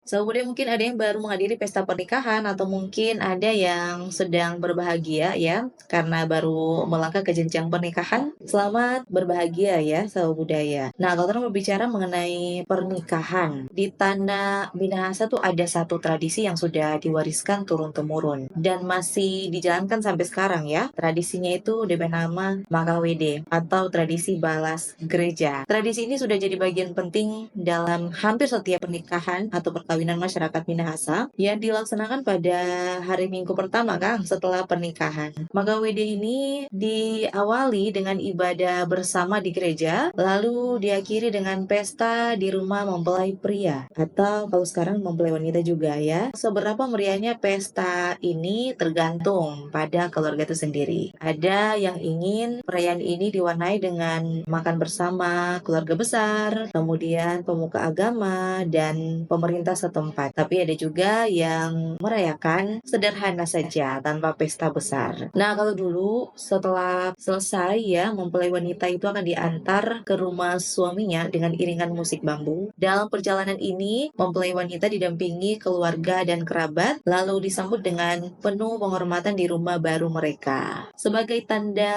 Kemudian mungkin ada yang baru menghadiri pesta pernikahan atau mungkin ada yang sedang berbahagia ya, karena baru melangkah ke jenjang pernikahan. Selamat berbahagia ya, sahabat budaya. Nah, kalau kita berbicara mengenai pernikahan, di tanah Minahasa tuh ada satu tradisi yang sudah diwariskan turun-temurun dan masih dijalankan sampai sekarang ya. Tradisinya itu diberi nama Makawede atau tradisi balas gereja. Tradisi ini sudah jadi bagian penting dalam hampir setiap pernikahan atau perkawinan masyarakat Minahasa yang dilaksanakan pada hari Minggu pertama Kang setelah pernikahan. Maka WD ini diawali dengan ibadah bersama di gereja, lalu diakhiri dengan pesta di rumah mempelai pria atau kalau sekarang mempelai wanita juga ya. Seberapa meriahnya pesta ini tergantung pada keluarga itu sendiri. Ada yang ingin perayaan ini diwarnai dengan makan bersama keluarga besar, kemudian pemuka agama dan pemerintah setempat. Tapi ada juga yang merayakan sederhana saja tanpa pesta besar. Nah, kalau dulu setelah selesai ya, mempelai wanita itu akan diantar ke rumah suaminya dengan iringan musik bambu. Dalam perjalanan ini, mempelai wanita didampingi keluarga dan kerabat, lalu disambut dengan penuh penghormatan di rumah baru mereka. Sebagai tanda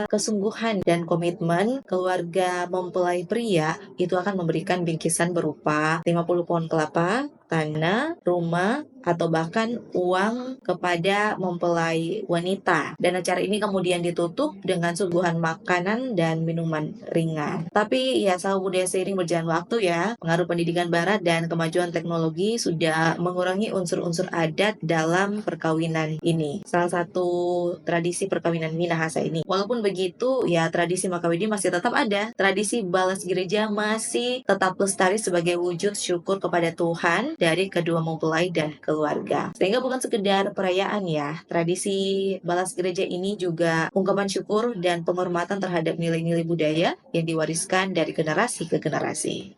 kesungguhan dan komitmen, keluarga mempelai pria itu akan memberikan bingkisan berupa 50 pohon kelapa, tanah, rumah, atau bahkan uang kepada mempelai wanita. Dan acara ini kemudian ditutup dengan suguhan makanan dan minuman ringan. Tapi ya sahabat budaya seiring berjalan waktu ya, pengaruh pendidikan barat dan kemajuan teknologi sudah mengurangi unsur-unsur adat dalam perkawinan ini. Salah satu tradisi perkawinan Minahasa ini. Walaupun begitu, ya tradisi Makawedi masih tetap ada. Tradisi balas gereja masih tetap lestari sebagai wujud syukur kepada Tuhan dari kedua mempelai dan keluarga. Sehingga bukan sekedar perayaan ya, tradisi balas gereja ini juga ungkapan syukur dan penghormatan terhadap nilai-nilai budaya yang diwariskan dari generasi ke generasi.